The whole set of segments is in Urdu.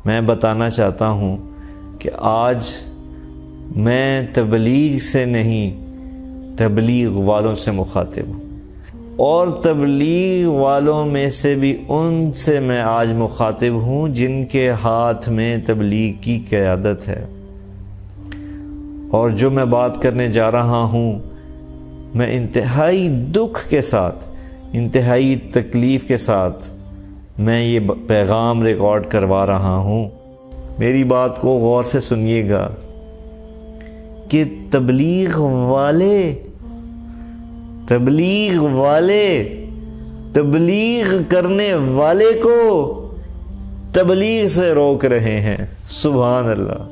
میں بتانا چاہتا ہوں کہ آج میں تبلیغ سے نہیں، تبلیغ والوں سے مخاطب ہوں، اور تبلیغ والوں میں سے بھی ان سے میں آج مخاطب ہوں جن کے ہاتھ میں تبلیغ کی قیادت ہے۔ اور جو میں بات کرنے جا رہا ہوں، میں انتہائی دکھ کے ساتھ، انتہائی تکلیف کے ساتھ میں یہ پیغام ریکارڈ کروا رہا ہوں۔ میری بات کو غور سے سنیے گا کہ تبلیغ والے تبلیغ کرنے والے کو تبلیغ سے روک رہے ہیں۔ سبحان اللہ۔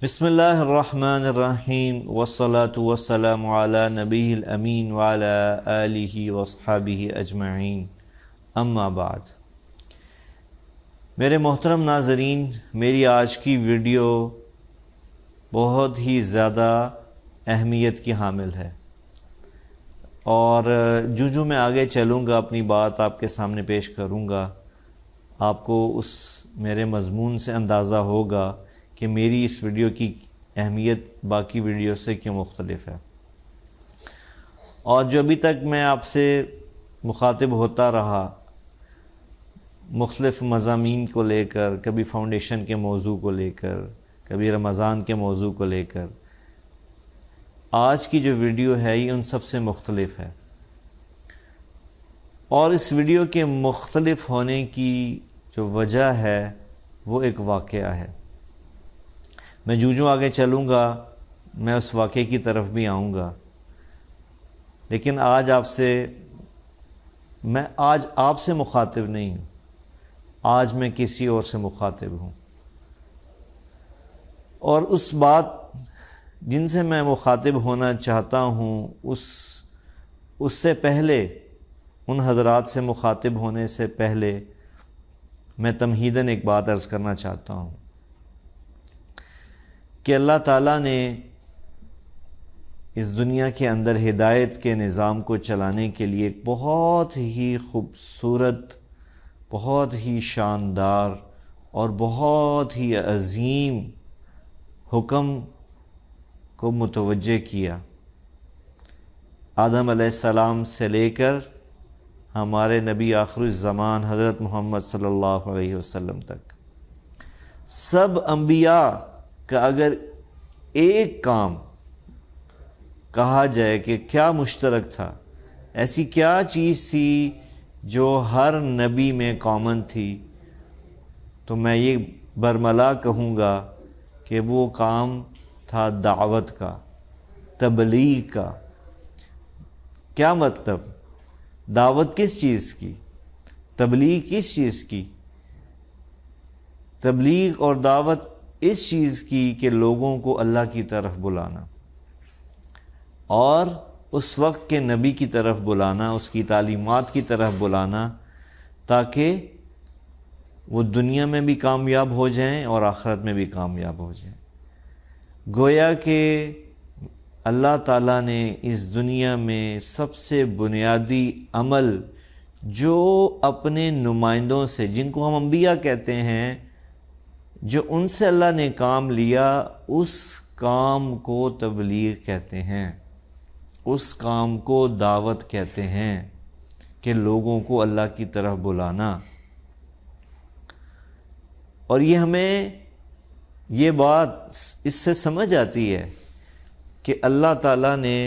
بسم اللہ الرحمن الرحیم، والصلاة والسلام علی نبی الامین وعلی آلہ واصحابہ اجمعین، اما بعد۔ میرے محترم ناظرین، میری آج کی ویڈیو بہت ہی زیادہ اہمیت کی حامل ہے، اور جو میں آگے چلوں گا، اپنی بات آپ کے سامنے پیش کروں گا، آپ کو اس میرے مضمون سے اندازہ ہوگا کہ میری اس ویڈیو کی اہمیت باقی ویڈیو سے کیوں مختلف ہے۔ اور جو ابھی تک میں آپ سے مخاطب ہوتا رہا، مختلف مضامین کو لے کر، کبھی فاؤنڈیشن کے موضوع کو لے کر، کبھی رمضان کے موضوع کو لے کر، آج کی جو ویڈیو ہے یہ ان سب سے مختلف ہے۔ اور اس ویڈیو کے مختلف ہونے کی جو وجہ ہے وہ ایک واقعہ ہے۔ میں جو آگے چلوں گا میں اس واقعے کی طرف بھی آؤں گا، لیکن آج آپ سے مخاطب نہیں ہوں، آج میں کسی اور سے مخاطب ہوں۔ اور اس بات جن سے میں مخاطب ہونا چاہتا ہوں، اس سے پہلے، ان حضرات سے مخاطب ہونے سے پہلے، میں تمہیداً ایک بات عرض کرنا چاہتا ہوں کہ اللہ تعالیٰ نے اس دنیا کے اندر ہدایت کے نظام کو چلانے کے لیے ایک بہت ہی خوبصورت، بہت ہی شاندار اور بہت ہی عظیم حکم کو متوجہ کیا، آدم علیہ السلام سے لے کر ہمارے نبی آخر الزمان حضرت محمد صلی اللہ علیہ وسلم تک۔ سب انبیاء کا اگر ایک کام کہا جائے کہ کیا مشترک تھا، ایسی کیا چیز تھی جو ہر نبی میں کامن تھی، تو میں یہ برملا کہوں گا کہ وہ کام تھا دعوت کا، تبلیغ کا۔ کیا مطلب؟ دعوت کس چیز کی؟ تبلیغ کس چیز کی؟ تبلیغ اور دعوت اس چیز کی کہ لوگوں کو اللہ کی طرف بلانا، اور اس وقت کے نبی کی طرف بلانا، اس کی تعلیمات کی طرف بلانا، تاکہ وہ دنیا میں بھی کامیاب ہو جائیں اور آخرت میں بھی کامیاب ہو جائیں۔ گویا کہ اللہ تعالیٰ نے اس دنیا میں سب سے بنیادی عمل جو اپنے نمائندوں سے، جن کو ہم انبیاء کہتے ہیں، جو ان سے اللہ نے کام لیا، اس کام کو تبلیغ کہتے ہیں، اس کام کو دعوت کہتے ہیں، کہ لوگوں کو اللہ کی طرف بلانا۔ اور یہ ہمیں یہ بات اس سے سمجھ آتی ہے کہ اللہ تعالیٰ نے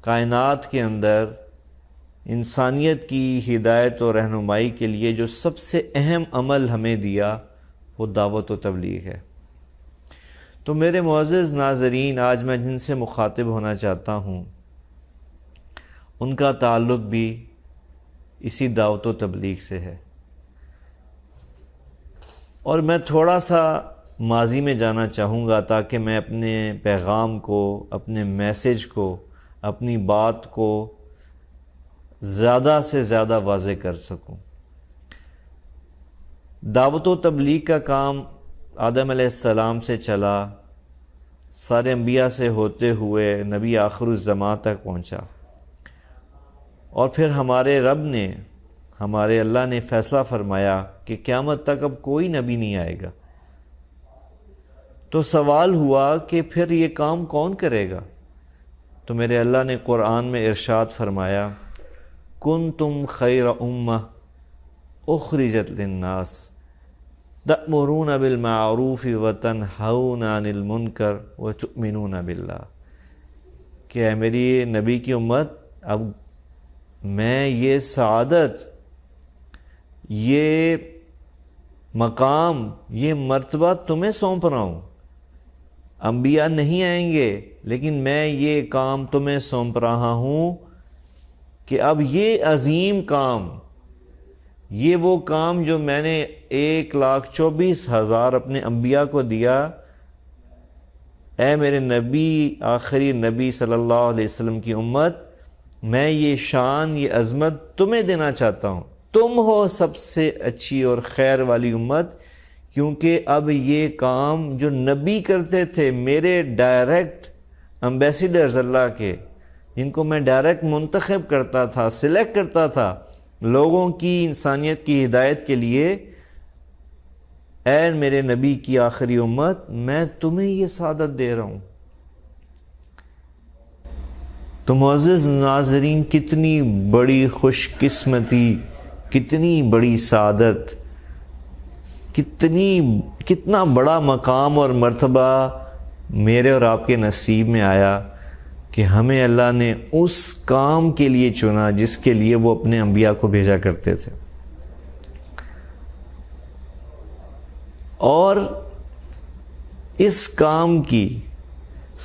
کائنات کے اندر انسانیت کی ہدایت و رہنمائی کے لیے جو سب سے اہم عمل ہمیں دیا، وہ دعوت و تبلیغ ہے۔ تو میرے معزز ناظرین، آج میں جن سے مخاطب ہونا چاہتا ہوں، ان کا تعلق بھی اسی دعوت و تبلیغ سے ہے۔ اور میں تھوڑا سا ماضی میں جانا چاہوں گا تاکہ میں اپنے پیغام کو، اپنے میسج کو، اپنی بات کو زیادہ سے زیادہ واضح کر سکوں۔ دعوت و تبلیغ کا کام آدم علیہ السلام سے چلا، سارے انبیاء سے ہوتے ہوئے نبی آخر الزمان تک پہنچا، اور پھر ہمارے رب نے، ہمارے اللہ نے فیصلہ فرمایا کہ قیامت تک اب کوئی نبی نہیں آئے گا۔ تو سوال ہوا کہ پھر یہ کام کون کرے گا؟ تو میرے اللہ نے قرآن میں ارشاد فرمایا، کنتم خیر امہ اخرجت للناس تأمرون بالمعروف وتنہون عن المنکر وتؤمنون باللہ، کہ اے میری نبی کی امت، اب میں یہ سعادت، یہ مقام، یہ مرتبہ تمہیں سونپ رہا ہوں۔ انبیاء نہیں آئیں گے، لیکن میں یہ کام تمہیں سونپ رہا ہوں کہ اب یہ عظیم کام، یہ وہ کام جو میں نے 1,24,000 اپنے انبیاء کو دیا، اے میرے نبی، آخری نبی صلی اللہ علیہ وسلم کی امت، میں یہ شان، یہ عظمت تمہیں دینا چاہتا ہوں۔ تم ہو سب سے اچھی اور خیر والی امت، کیونکہ اب یہ کام جو نبی کرتے تھے، میرے ڈائریکٹ امبیسیڈرز اللہ کے، جن کو میں ڈائریکٹ منتخب کرتا تھا، سلیکٹ کرتا تھا لوگوں کی، انسانیت کی ہدایت کے لیے، اے میرے نبی کی آخری امت، میں تمہیں یہ سعادت دے رہا ہوں۔ تو معزز ناظرین، کتنی بڑی خوش قسمتی، کتنی بڑی سعادت، کتنا بڑا مقام اور مرتبہ میرے اور آپ کے نصیب میں آیا کہ ہمیں اللہ نے اس کام کے لیے چنا جس کے لیے وہ اپنے انبیاء کو بھیجا کرتے تھے۔ اور اس کام کی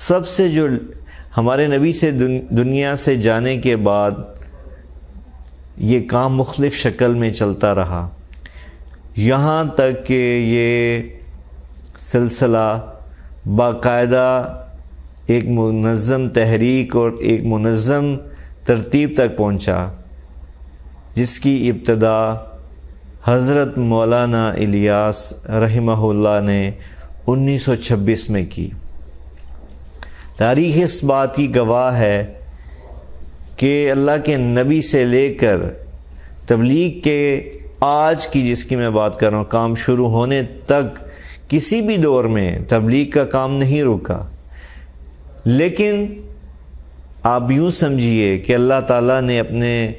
سب سے جو ہمارے نبی سے دنیا سے جانے کے بعد یہ کام مختلف شکل میں چلتا رہا، یہاں تک کہ یہ سلسلہ باقاعدہ ایک منظم تحریک اور ایک منظم ترتیب تک پہنچا، جس کی ابتدا حضرت مولانا الیاس رحمہ اللہ نے 1926 میں کی۔ تاریخ اس بات کی گواہ ہے کہ اللہ کے نبی سے لے کر تبلیغ کے آج کی، جس کی میں بات کر رہا ہوں، کام شروع ہونے تک کسی بھی دور میں تبلیغ کا کام نہیں رکا۔ لیکن آپ یوں سمجھیے کہ اللہ تعالیٰ نے اپنے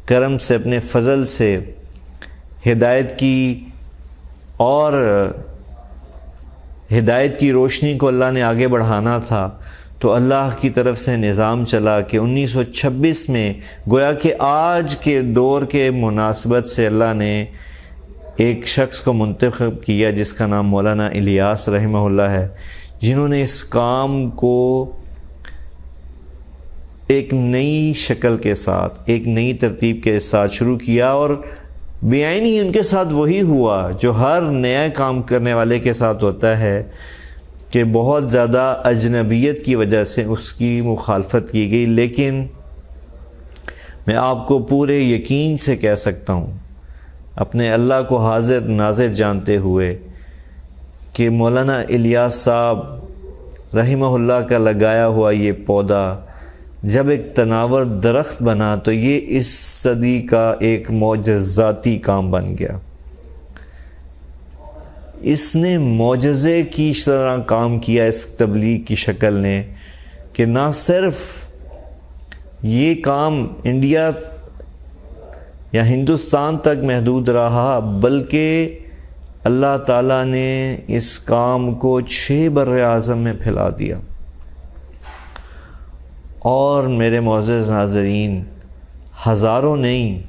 کرم سے، اپنے فضل سے ہدایت کی، اور ہدایت کی روشنی کو اللہ نے آگے بڑھانا تھا، تو اللہ کی طرف سے نظام چلا کہ 1926 میں گویا کہ آج کے دور کے مناسبت سے اللہ نے ایک شخص کو منتخب کیا جس کا نام مولانا الیاس رحمہ اللہ ہے، جنہوں نے اس کام کو ایک نئی شکل کے ساتھ، ایک نئی ترتیب کے ساتھ شروع کیا، اور بیان ہی ان کے ساتھ وہی ہوا جو ہر نیا کام کرنے والے کے ساتھ ہوتا ہے، کہ بہت زیادہ اجنبیت کی وجہ سے اس کی مخالفت کی گئی۔ لیکن میں آپ کو پورے یقین سے کہہ سکتا ہوں، اپنے اللہ کو حاضر ناظر جانتے ہوئے، کہ مولانا الیاس صاحب رحمہ اللہ کا لگایا ہوا یہ پودا جب ایک تناور درخت بنا تو یہ اس صدی کا ایک معجزاتی کام بن گیا۔ اس نے معجزے کی طرح کام کیا اس تبلیغ کی شکل نے، کہ نہ صرف یہ کام انڈیا یا ہندوستان تک محدود رہا، بلکہ اللہ تعالیٰ نے اس کام کو 6 بر اعظم میں پھیلا دیا۔ اور میرے معزز ناظرین، ہزاروں نہیں،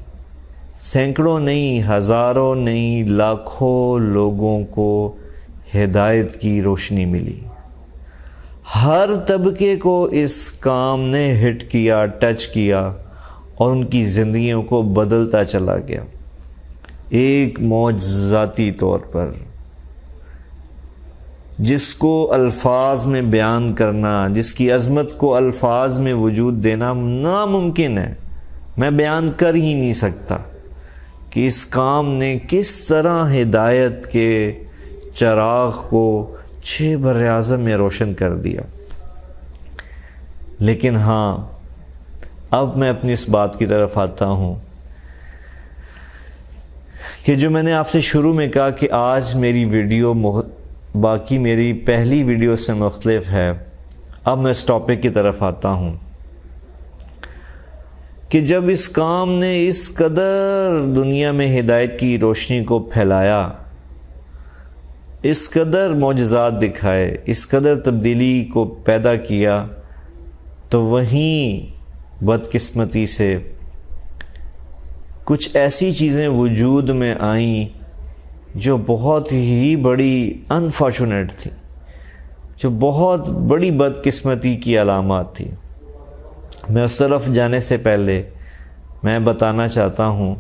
سینکڑوں نہیں، ہزاروں نہیں، لاکھوں لوگوں کو ہدایت کی روشنی ملی۔ ہر طبقے کو اس کام نے ہٹ کیا، ٹچ کیا، اور ان کی زندگیوں کو بدلتا چلا گیا ایک معجزاتی طور پر، جس کو الفاظ میں بیان کرنا، جس کی عظمت کو الفاظ میں وجود دینا ناممکن ہے۔ میں بیان کر ہی نہیں سکتا کہ اس کام نے کس طرح ہدایت کے چراغ کو 6 براعظم میں روشن کر دیا۔ لیکن ہاں، اب میں اپنی اس بات کی طرف آتا ہوں کہ جو میں نے آپ سے شروع میں کہا کہ آج میری ویڈیو باقی میری پہلی ویڈیو سے مختلف ہے۔ اب میں اس ٹاپک کی طرف آتا ہوں کہ جب اس کام نے اس قدر دنیا میں ہدایت کی روشنی کو پھیلایا، اس قدر معجزات دکھائے، اس قدر تبدیلی کو پیدا کیا، تو وہیں بدقسمتی سے کچھ ایسی چیزیں وجود میں آئیں جو بہت ہی بڑی انفارچونیٹ تھی، جو بہت بڑی بدقسمتی کی علامات تھی۔ میں اس طرف جانے سے پہلے میں بتانا چاہتا ہوں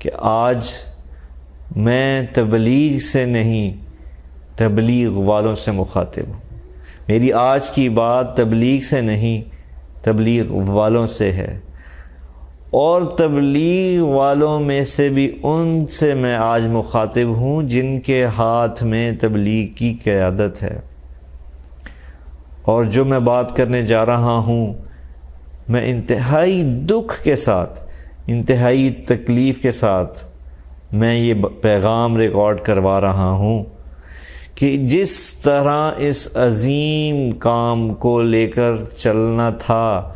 کہ آج میں تبلیغ سے نہیں، تبلیغ والوں سے مخاطب ہوں۔ میری آج کی بات تبلیغ سے نہیں، تبلیغ والوں سے ہے، اور تبلیغ والوں میں سے بھی ان سے میں آج مخاطب ہوں جن کے ہاتھ میں تبلیغ کی قیادت ہے۔ اور جو میں بات کرنے جا رہا ہوں، میں انتہائی دکھ کے ساتھ، انتہائی تکلیف کے ساتھ میں یہ پیغام ریکارڈ کروا رہا ہوں کہ جس طرح اس عظیم کام کو لے کر چلنا تھا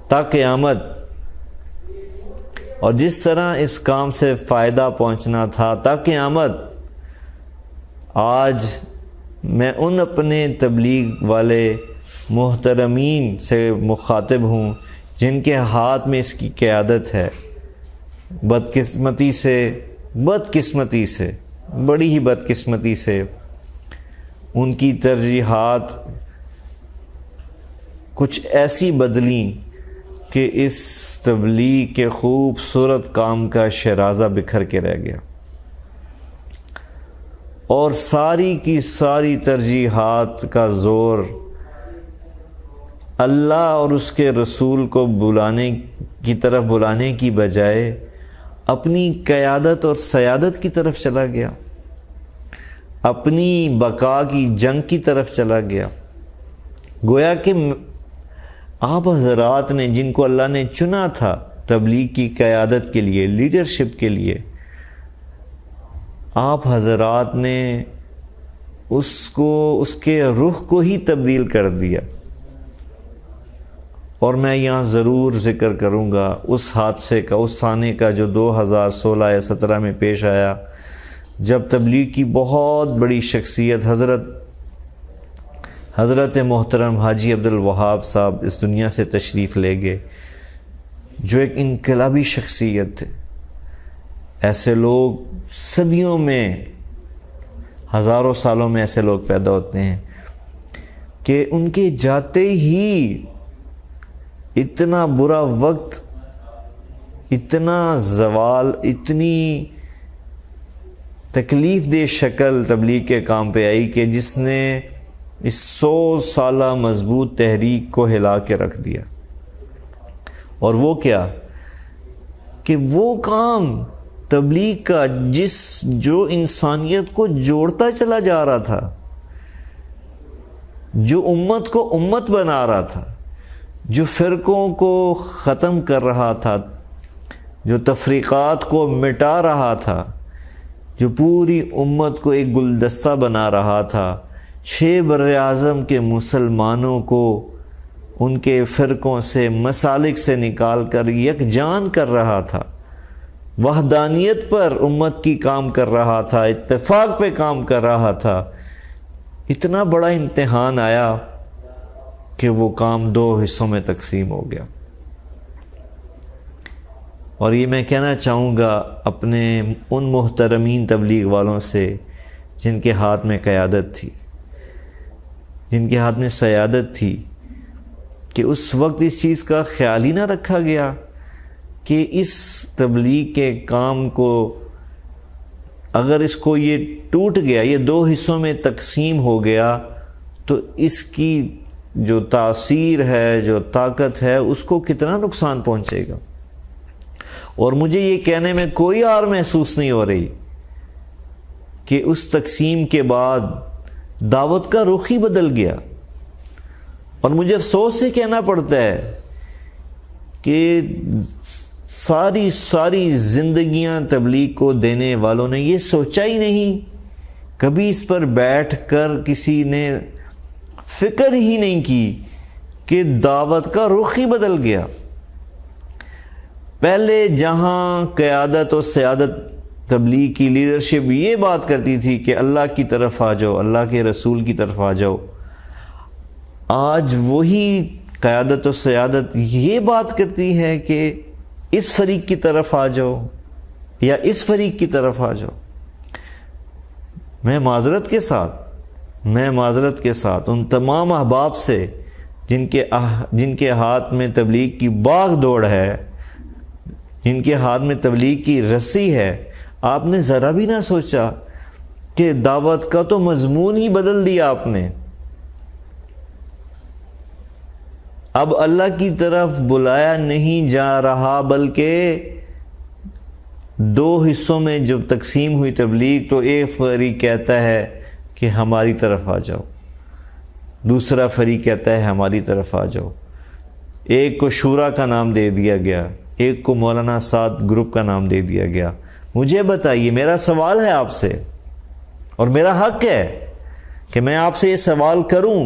تا قیامت، اور جس طرح اس کام سے فائدہ پہنچنا تھا تا قیامت، آج میں ان اپنے تبلیغ والے محترمین سے مخاطب ہوں جن کے ہاتھ میں اس کی قیادت ہے۔ بدقسمتی سے بڑی ہی بدقسمتی سے ان کی ترجیحات کچھ ایسی بدلیں کہ اس تبلیغ کے خوبصورت کام کا شیرازہ بکھر کے رہ گیا، اور ساری کی ساری ترجیحات کا زور اللہ اور اس کے رسول کو بلانے کی بجائے اپنی قیادت اور سیادت کی طرف چلا گیا، اپنی بقا کی جنگ کی طرف چلا گیا۔ گویا کہ آپ حضرات نے، جن کو اللہ نے چنا تھا تبلیغ کی قیادت کے لیے، لیڈرشپ کے لیے، آپ حضرات نے اس کے رخ کو ہی تبدیل کر دیا۔ اور میں یہاں ضرور ذکر کروں گا اس حادثے کا، اس سانے کا جو 2016 یا 17 میں پیش آیا، جب تبلیغ کی بہت بڑی شخصیت حضرت محترم حاجی عبدالوہاب صاحب اس دنیا سے تشریف لے گئے، جو ایک انقلابی شخصیت تھے۔ ایسے لوگ صدیوں میں، ہزاروں سالوں میں ایسے لوگ پیدا ہوتے ہیں کہ ان کے جاتے ہی اتنا برا وقت، اتنا زوال، اتنی تکلیف دہ شکل تبلیغ کے کام پہ آئی کہ جس نے اس 100 سالہ مضبوط تحریک کو ہلا کے رکھ دیا۔ اور وہ کیا کہ وہ کام تبلیغ کا جو انسانیت کو جوڑتا چلا جا رہا تھا، جو امت کو امت بنا رہا تھا، جو فرقوں کو ختم کر رہا تھا، جو تفریقات کو مٹا رہا تھا، جو پوری امت کو ایک گلدستہ بنا رہا تھا، 6 براعظم کے مسلمانوں کو ان کے فرقوں سے، مسالک سے نکال کر یکجان کر رہا تھا، وحدانیت پر امت کی کام کر رہا تھا، اتفاق پہ کام کر رہا تھا۔ اتنا بڑا امتحان آیا کہ وہ کام 2 حصوں میں تقسیم ہو گیا۔ اور یہ میں کہنا چاہوں گا اپنے ان محترمین تبلیغ والوں سے جن کے ہاتھ میں قیادت تھی، جن کے ہاتھ میں سیادت تھی، کہ اس وقت اس چیز کا خیال ہی نہ رکھا گیا کہ اس تبلیغ کے کام کو، اگر اس کو یہ ٹوٹ گیا، یہ 2 حصوں میں تقسیم ہو گیا، تو اس کی جو تاثیر ہے، جو طاقت ہے، اس کو کتنا نقصان پہنچے گا۔ اور مجھے یہ کہنے میں کوئی عار محسوس نہیں ہو رہی کہ اس تقسیم کے بعد دعوت کا رخ ہی بدل گیا. اور مجھے افسوس سے کہنا پڑتا ہے کہ ساری زندگیاں تبلیغ کو دینے والوں نے یہ سوچا ہی نہیں، کبھی اس پر بیٹھ کر کسی نے فکر ہی نہیں کی کہ دعوت کا رخ ہی بدل گیا. پہلے جہاں قیادت و سیادت تبلیغ کی لیڈرشپ یہ بات کرتی تھی کہ اللہ کی طرف آ جاؤ، اللہ کے رسول کی طرف آ جاؤ، آج وہی قیادت و سیادت یہ بات کرتی ہے کہ اس فریق کی طرف آ جاؤ یا اس فریق کی طرف آ جاؤ. میں معذرت کے ساتھ ان تمام احباب سے جن کے ہاتھ میں تبلیغ کی باغ دوڑ ہے، جن کے ہاتھ میں تبلیغ کی رسی ہے، آپ نے ذرا بھی نہ سوچا کہ دعوت کا تو مضمون ہی بدل دیا آپ نے. اب اللہ کی طرف بلایا نہیں جا رہا، بلکہ دو حصوں میں جب تقسیم ہوئی تبلیغ تو ایک فریق کہتا ہے کہ ہماری طرف آ جاؤ، دوسرا فریق کہتا ہے ہماری طرف آ جاؤ. ایک کو شورا کا نام دے دیا گیا، ایک کو مولانا سعد گروپ کا نام دے دیا گیا. مجھے بتائیے، میرا سوال ہے آپ سے اور میرا حق ہے کہ میں آپ سے یہ سوال کروں،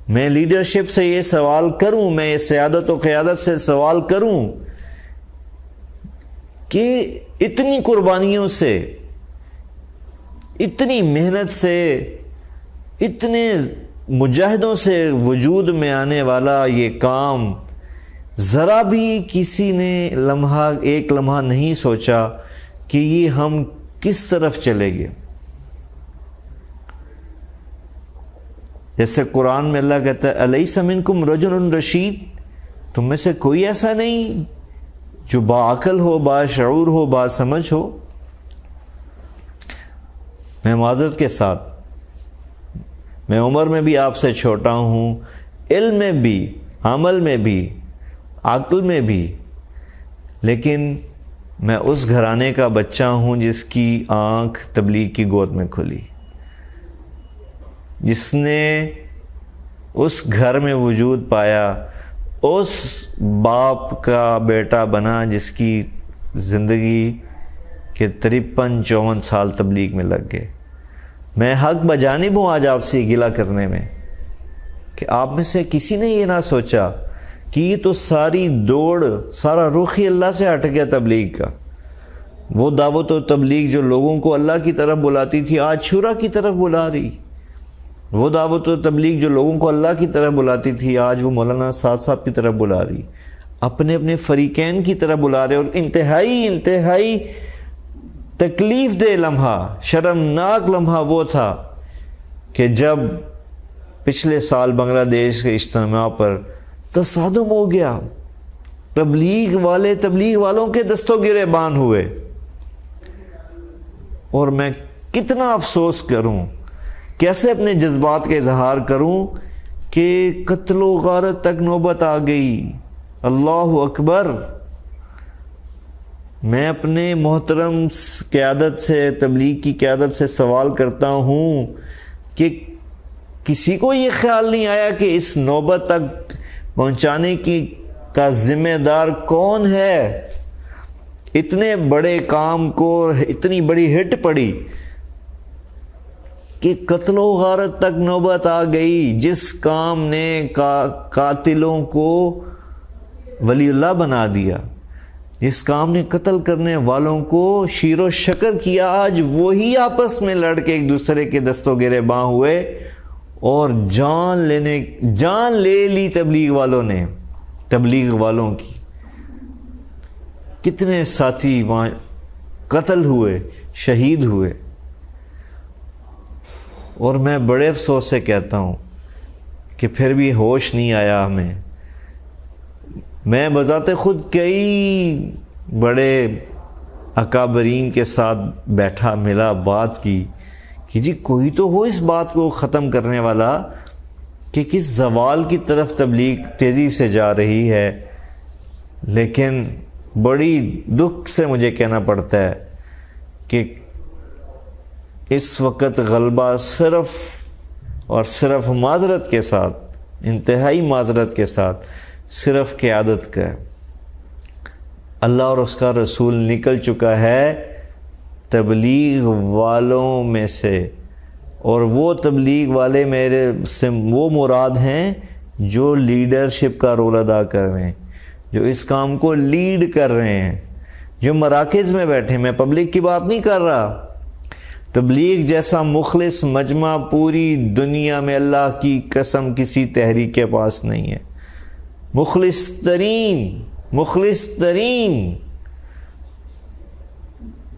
میں لیڈرشپ سے یہ سوال کروں، میں سیادت و قیادت سے سوال کروں کہ اتنی قربانیوں سے، اتنی محنت سے، اتنے مجاہدوں سے وجود میں آنے والا یہ کام ذرا بھی کسی نے ایک لمحہ نہیں سوچا کہ یہ ہم کس طرف چلے گئے. جیسے قرآن میں اللہ کہتا ہے الیس منکم رجل رشید، تم میں سے کوئی ایسا نہیں جو باعقل ہو، باشعور ہو، باسمجھ ہو. میں معذرت کے ساتھ، میں عمر میں بھی آپ سے چھوٹا ہوں، علم میں بھی، عمل میں بھی، عقل میں بھی، لیکن میں اس گھرانے کا بچہ ہوں جس کی آنکھ تبلیغ کی گود میں کھلی، جس نے اس گھر میں وجود پایا، اس باپ کا بیٹا بنا جس کی زندگی کے 53-54 سال تبلیغ میں لگ گئے. میں حق بجانب ہوں آج آپ سے گلہ کرنے میں کہ آپ میں سے کسی نے یہ نہ سوچا کہ یہ تو ساری دوڑ، سارا رخ ہی اللہ سے ہٹ گیا تبلیغ کا. وہ دعوت و تبلیغ جو لوگوں کو اللہ کی طرف بلاتی تھی آج شورا کی طرف بلا رہی. وہ دعوت و تبلیغ جو لوگوں کو اللہ کی طرف بلاتی تھی آج وہ مولانا سعد صاحب کی طرف بلا رہی، اپنے اپنے فریقین کی طرف بلا رہے. اور انتہائی تکلیف دہ لمحہ، شرمناک لمحہ وہ تھا کہ جب پچھلے سال بنگلہ دیش کے اجتماع پر تصادم ہو گیا، تبلیغ والوں کے دستوں گرے بان ہوئے. اور میں کتنا افسوس کروں، کیسے اپنے جذبات کا اظہار کروں کہ قتل و غارت تک نوبت آ گئی. اللہ اکبر. میں اپنے محترم قیادت سے، تبلیغ کی قیادت سے سوال کرتا ہوں کہ کسی کو یہ خیال نہیں آیا کہ اس نوبت تک پہنچانے کا ذمہ دار کون ہے؟ اتنے بڑے کام کو اتنی بڑی ہٹ پڑی کہ قتل و غارت تک نوبت آ گئی. جس کام نے قاتلوں کو ولی اللہ بنا دیا، جس کام نے قتل کرنے والوں کو شیر و شکر کیا، آج وہی آپس میں لڑ کے ایک دوسرے کے دستوں گرے باں ہوئے اور جان لے لی تبلیغ والوں نے، تبلیغ والوں کی. کتنے ساتھی وہاں قتل ہوئے، شہید ہوئے. اور میں بڑے افسوس سے کہتا ہوں کہ پھر بھی ہوش نہیں آیا ہمیں. میں بذات خود کئی بڑے اکابرین کے ساتھ بیٹھا، ملا، بات کی کہ جی کوئی تو ہو اس بات کو ختم کرنے والا کہ کس زوال کی طرف تبلیغ تیزی سے جا رہی ہے. لیکن بڑی دکھ سے مجھے کہنا پڑتا ہے کہ اس وقت غلبہ صرف اور صرف معذرت کے ساتھ، انتہائی معذرت کے ساتھ صرف قیادت کا ہے۔ اللہ اور اس کا رسول نکل چکا ہے تبلیغ والوں میں سے، اور وہ تبلیغ والے میرے سے وہ مراد ہیں جو لیڈرشپ کا رول ادا کر رہے ہیں، جو اس کام کو لیڈ کر رہے ہیں، جو مراکز میں بیٹھے۔ میں پبلک کی بات نہیں کر رہا۔ تبلیغ جیسا مخلص مجمع پوری دنیا میں اللہ کی قسم کسی تحریک کے پاس نہیں ہے۔ مخلص ترین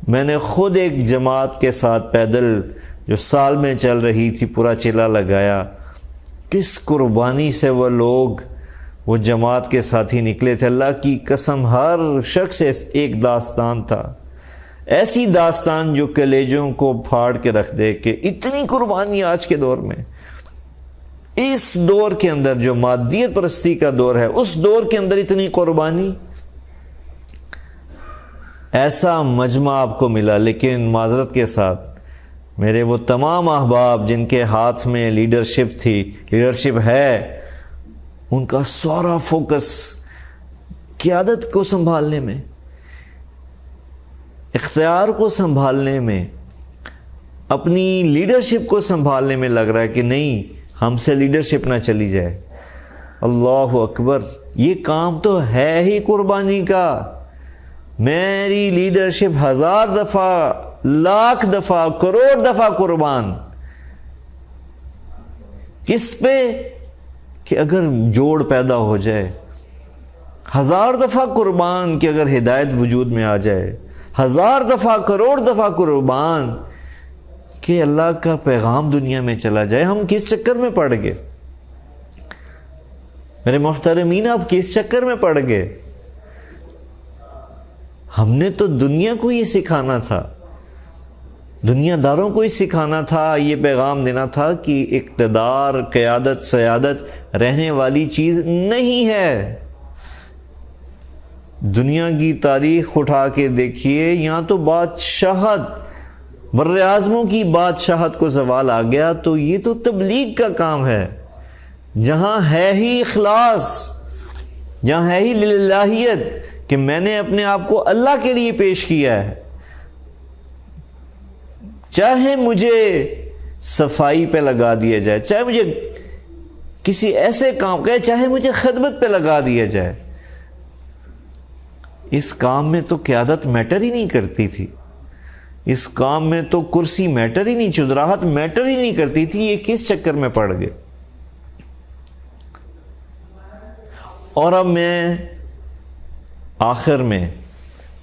میں نے خود ایک جماعت کے ساتھ پیدل جو سال میں چل رہی تھی پورا چلا لگایا، کس قربانی سے وہ لوگ وہ جماعت کے ساتھ ہی نکلے تھے۔ اللہ کی قسم ہر شخص ایک داستان تھا، ایسی داستان جو کلیجوں کو پھاڑ کے رکھ دے کہ اتنی قربانی آج کے دور میں، اس دور کے اندر جو مادیت پرستی کا دور ہے، اس دور کے اندر اتنی قربانی۔ ایسا مجمع آپ کو ملا، لیکن معذرت کے ساتھ میرے وہ تمام احباب جن کے ہاتھ میں لیڈرشپ ہے، ان کا سارا فوکس قیادت کو سنبھالنے میں، اختیار کو سنبھالنے میں، اپنی لیڈرشپ کو سنبھالنے میں لگ رہا ہے کہ نہیں ہم سے لیڈرشپ نہ چلی جائے۔ اللہ اکبر، یہ کام تو ہے ہی قربانی کا۔ میری لیڈرشپ 1000 دفعہ، لاکھ دفعہ، کروڑ دفعہ قربان، کس پہ؟ کہ اگر جوڑ پیدا ہو جائے، 1000 دفعہ قربان کہ اگر ہدایت وجود میں آ جائے، 1000 دفعہ، کروڑ دفعہ قربان کہ اللہ کا پیغام دنیا میں چلا جائے۔ ہم کس چکر میں پڑ گئے میرے محترمین؟ آپ کس چکر میں پڑ گئے؟ ہم نے تو دنیا کو یہ سکھانا تھا، دنیا داروں کو ہی سکھانا تھا، یہ پیغام دینا تھا کہ اقتدار، قیادت، سیادت رہنے والی چیز نہیں ہے۔ دنیا کی تاریخ اٹھا کے دیکھیے، یہاں تو بادشاہت، بر اعظموں کی بادشاہت کو زوال آ گیا، تو یہ تو تبلیغ کا کام ہے۔ جہاں ہے ہی اخلاص، جہاں ہے ہی للہیت کہ میں نے اپنے آپ کو اللہ کے لیے پیش کیا ہے، چاہے مجھے صفائی پہ لگا دیا جائے، چاہے مجھے کسی ایسے کام کہ چاہے مجھے خدمت پہ لگا دیا جائے، اس کام میں تو قیادت میٹر ہی نہیں کرتی تھی، اس کام میں تو کرسی میٹر ہی نہیں، چودراہٹ میٹر ہی نہیں کرتی تھی۔ یہ کس چکر میں پڑ گئے؟ اور اب میں آخر میں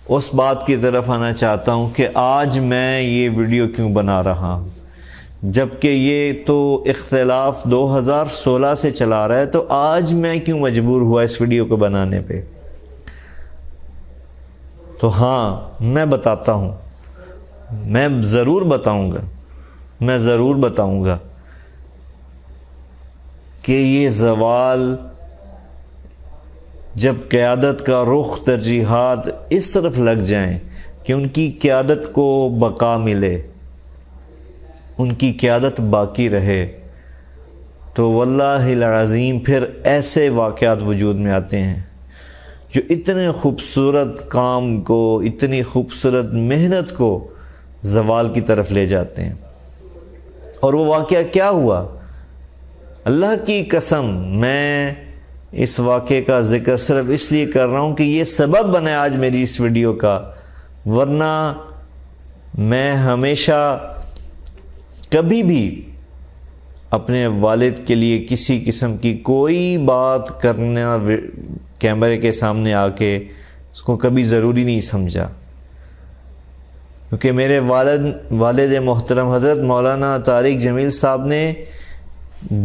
اس بات کی طرف آنا چاہتا ہوں کہ آج میں یہ ویڈیو کیوں بنا رہا ہوں، جبکہ یہ تو اختلاف 2016 سے چلا رہا ہے، تو آج میں کیوں مجبور ہوا اس ویڈیو کو بنانے پہ؟ تو ہاں، میں بتاتا ہوں، میں ضرور بتاؤں گا کہ یہ زوال جب قیادت کا رخ، ترجیحات اس طرف لگ جائیں کہ ان کی قیادت کو بقا ملے، ان کی قیادت باقی رہے، تو واللہ العظیم پھر ایسے واقعات وجود میں آتے ہیں جو اتنے خوبصورت کام کو، اتنی خوبصورت محنت کو زوال کی طرف لے جاتے ہیں۔ اور وہ واقعہ کیا ہوا؟ اللہ کی قسم، میں اس واقعے کا ذکر صرف اس لیے کر رہا ہوں کہ یہ سبب بنے آج میری اس ویڈیو کا، ورنہ میں ہمیشہ کبھی بھی اپنے والد کے لیے کسی قسم کی کوئی بات کرنا کیمرے کے سامنے آ کے اس کو کبھی ضروری نہیں سمجھا، کیونکہ میرے والد محترم حضرت مولانا طارق جمیل صاحب نے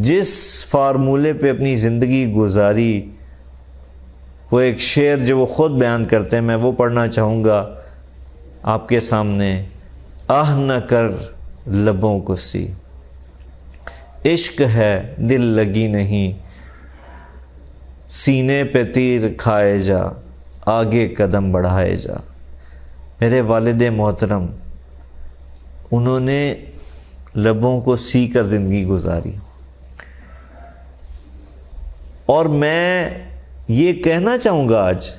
جس فارمولے پہ اپنی زندگی گزاری، وہ ایک شعر جو وہ خود بیان کرتے ہیں، میں وہ پڑھنا چاہوں گا آپ کے سامنے۔ آہ نہ کر لبوں کو سی، عشق ہے دل لگی نہیں، سینے پہ تیر کھائے جا، آگے قدم بڑھائے جا۔ میرے والد محترم، انہوں نے لبوں کو سی کر زندگی گزاری، اور میں یہ کہنا چاہوں گا آج،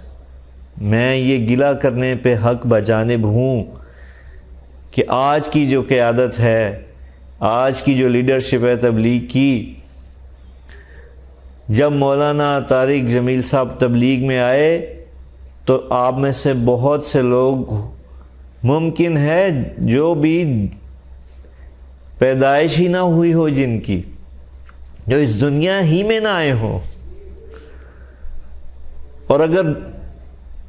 میں یہ گلہ کرنے پہ حق بجانب ہوں کہ آج کی جو قیادت ہے، آج کی جو لیڈرشپ ہے تبلیغ کی، جب مولانا طارق جمیل صاحب تبلیغ میں آئے تو آپ میں سے بہت سے لوگ ممکن ہے جو بھی پیدائش ہی نہ ہوئی ہو، جن کی جو اس دنیا ہی میں نہ آئے ہوں، اور اگر